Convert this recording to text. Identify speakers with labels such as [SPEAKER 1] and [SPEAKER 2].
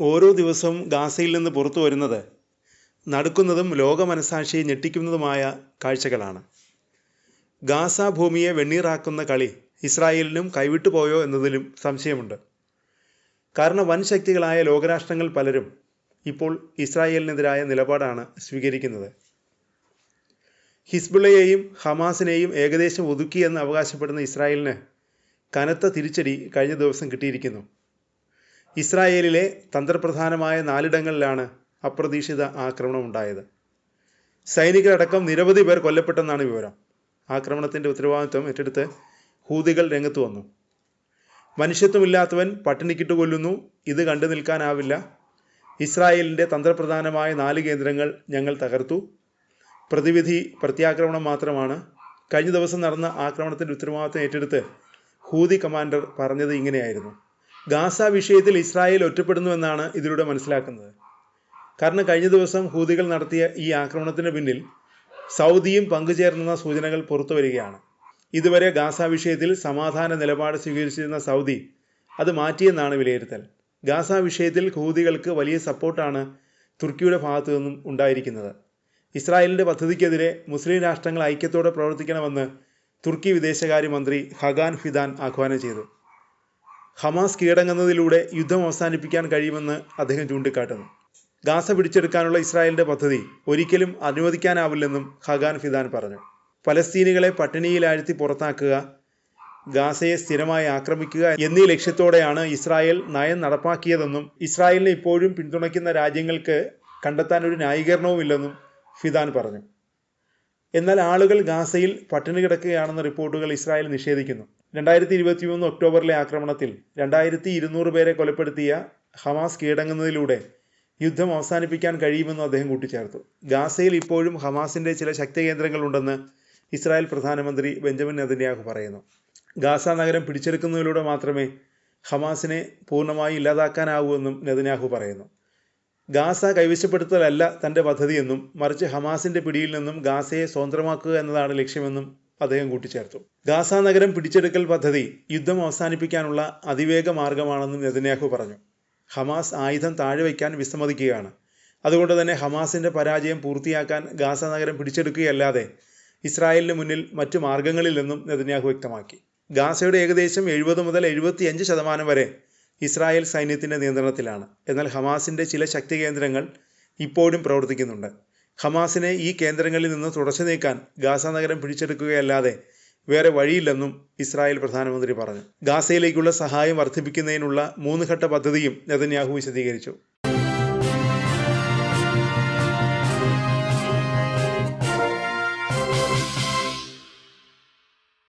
[SPEAKER 1] ഓരോ ദിവസവും ഗാസയിൽ നിന്ന് പുറത്തു വരുന്നത് നടക്കുന്നതും ലോക മനസാക്ഷിയെ ഞെട്ടിക്കുന്നതുമായ കാഴ്ചകളാണ്. ഗാസ ഭൂമിയെ വെണ്ണീറാക്കുന്ന കളി ഇസ്രായേലിനും കൈവിട്ടു പോയോ എന്നതിലും സംശയമുണ്ട്. കാരണം വൻ ശക്തികളായ ലോകരാഷ്ട്രങ്ങൾ പലരും ഇപ്പോൾ ഇസ്രായേലിനെതിരായ നിലപാടാണ് സ്വീകരിക്കുന്നത്. ഹിസ്ബുള്ളയെയും ഹമാസിനെയും ഏകദേശം ഒതുക്കിയെന്ന് അവകാശപ്പെടുന്ന ഇസ്രായേലിന് കനത്ത തിരിച്ചടി കഴിഞ്ഞ ദിവസം കിട്ടിയിരിക്കുന്നു. ഇസ്രായേലിലെ തന്ത്രപ്രധാനമായ 4 ഇടങ്ങളിലാണ് അപ്രതീക്ഷിത ആക്രമണം ഉണ്ടായത്. സൈനികരടക്കം നിരവധി പേർ കൊല്ലപ്പെട്ടെന്നാണ് വിവരം. ആക്രമണത്തിൻ്റെ ഉത്തരവാദിത്വം ഏറ്റെടുത്ത് ഹൂതികൾ രംഗത്ത് വന്നു. മനുഷ്യത്വമില്ലാത്തവൻ പട്ടിണിക്കിട്ട് കൊല്ലുന്നു, ഇത് കണ്ടു നിൽക്കാനാവില്ല. ഇസ്രായേലിൻ്റെ തന്ത്രപ്രധാനമായ 4 കേന്ദ്രങ്ങൾ ഞങ്ങൾ തകർത്തു. പ്രതിവിധി പ്രത്യാക്രമണം മാത്രമാണ്. കഴിഞ്ഞ ദിവസം നടന്ന ആക്രമണത്തിൻ്റെ ഉത്തരവാദിത്വം ഏറ്റെടുത്ത് ഹൂതി കമാൻഡർ പറഞ്ഞത് ഇങ്ങനെയായിരുന്നു: ഗാസ വിഷയത്തിൽ ഇസ്രായേൽ ഒറ്റപ്പെടുന്നുവെന്നാണ് ഇതിലൂടെ മനസ്സിലാക്കുന്നത്. കാരണം കഴിഞ്ഞ ദിവസം ഹൂതികൾ നടത്തിയ ഈ ആക്രമണത്തിന് പിന്നിൽ സൗദിയും പങ്കുചേർന്നെന്ന സൂചനകൾ പുറത്തു വരികയാണ്. ഇതുവരെ ഗാസ വിഷയത്തിൽ സമാധാന നിലപാട് സ്വീകരിച്ചിരുന്ന സൗദി അത് മാറ്റിയെന്നാണ് വിലയിരുത്തൽ. ഗാസ വിഷയത്തിൽ ഹൂതികൾക്ക് വലിയ സപ്പോർട്ടാണ് തുർക്കിയുടെ ഭാഗത്തു നിന്നും ഉണ്ടായിരിക്കുന്നത്. ഇസ്രായേലിൻ്റെ പദ്ധതിക്കെതിരെ മുസ്ലിം രാഷ്ട്രങ്ങൾ ഐക്യത്തോടെ പ്രവർത്തിക്കണമെന്ന് തുർക്കി വിദേശകാര്യമന്ത്രി ഹഗാൻ ഫിദാൻ ആഹ്വാനം ചെയ്തു. ഹമാസ് കീഴടങ്ങുന്നതിലൂടെ യുദ്ധം അവസാനിപ്പിക്കാൻ കഴിയുമെന്ന് അദ്ദേഹം ചൂണ്ടിക്കാട്ടുന്നു. ഗാസ പിടിച്ചെടുക്കാനുള്ള ഇസ്രായേലിൻ്റെ പദ്ധതി ഒരിക്കലും അനുവദിക്കാനാവില്ലെന്നും ഹഗാൻ ഫിദാൻ പറഞ്ഞു. പലസ്തീനികളെ പട്ടിണിയിലാഴ്ത്തി പുറത്താക്കുക, ഗാസയെ സ്ഥിരമായി ആക്രമിക്കുക എന്നീ ലക്ഷ്യത്തോടെയാണ് ഇസ്രായേൽ നയം നടപ്പാക്കിയതെന്നും ഇസ്രായേലിനെ ഇപ്പോഴും പിന്തുണയ്ക്കുന്ന രാജ്യങ്ങൾക്ക് കണ്ടെത്താൻ ഒരു ന്യായീകരണവുമില്ലെന്നും ഫിദാൻ പറഞ്ഞു. എന്നാൽ ആളുകൾ ഗാസയിൽ പട്ടിണി കിടക്കുകയാണെന്ന റിപ്പോർട്ടുകൾ ഇസ്രായേൽ നിഷേധിക്കുന്നു. 2023 ഒക്ടോബറിലെ ആക്രമണത്തിൽ 2200 പേരെ കൊലപ്പെടുത്തിയ ഹമാസ് കീഴടങ്ങുന്നതിലൂടെ യുദ്ധം അവസാനിപ്പിക്കാൻ കഴിയുമെന്നും അദ്ദേഹം കൂട്ടിച്ചേർത്തു. ഗാസയിൽ ഇപ്പോഴും ഹമാസിൻ്റെ ചില ശക്തി കേന്ദ്രങ്ങളുണ്ടെന്ന് ഇസ്രായേൽ പ്രധാനമന്ത്രി ബെഞ്ചമിൻ നെതന്യാഹു പറയുന്നു. ഗാസ നഗരം പിടിച്ചെടുക്കുന്നതിലൂടെ മാത്രമേ ഹമാസിനെ പൂർണ്ണമായി ഇല്ലാതാക്കാനാവൂ എന്നും നെതന്യാഹു പറയുന്നു. ഗാസ കൈവശപ്പെടുത്തലല്ല തൻ്റെ പദ്ധതിയെന്നും മറിച്ച് ഹമാസിൻ്റെ പിടിയിൽ നിന്നും ഗാസയെ സ്വതന്ത്രമാക്കുക എന്നതാണ് ലക്ഷ്യമെന്നും അദ്ദേഹം കൂട്ടിച്ചേർത്തു. ഗാസ നഗരം പിടിച്ചെടുക്കൽ പദ്ധതി യുദ്ധം അവസാനിപ്പിക്കാനുള്ള അതിവേഗ മാർഗമാണെന്നും നെതന്യാഹു പറഞ്ഞു. ഹമാസ് ആയുധം താഴെ വയ്ക്കാൻ വിസമ്മതിക്കുകയാണ്. അതുകൊണ്ട് തന്നെ ഹമാസിൻ്റെ പരാജയം പൂർത്തിയാക്കാൻ ഗാസ നഗരം പിടിച്ചെടുക്കുകയല്ലാതെ ഇസ്രായേലിന് മുന്നിൽ മറ്റു മാർഗങ്ങളില്ലെന്നും നെതന്യാഹു വ്യക്തമാക്കി. ഗാസയുടെ ഏകദേശം 70 മുതൽ 75% വരെ ഇസ്രായേൽ സൈന്യത്തിൻ്റെ നിയന്ത്രണത്തിലാണ്. എന്നാൽ ഹമാസിൻ്റെ ചില ശക്തി കേന്ദ്രങ്ങൾ ഇപ്പോഴും പ്രവർത്തിക്കുന്നുണ്ട്. ഹമാസിനെ ഈ കേന്ദ്രങ്ങളിൽ നിന്ന് തുടച്ചു നീക്കാൻ ഗാസ നഗരം പിടിച്ചെടുക്കുകയല്ലാതെ വേറെ വഴിയില്ലെന്നും ഇസ്രായേൽ പ്രധാനമന്ത്രി പറഞ്ഞു. ഗാസയിലേക്കുള്ള സഹായം വർദ്ധിപ്പിക്കുന്നതിനുള്ള 3 ഘട്ട പദ്ധതിയും നെതന്യാഹു വിശദീകരിച്ചു.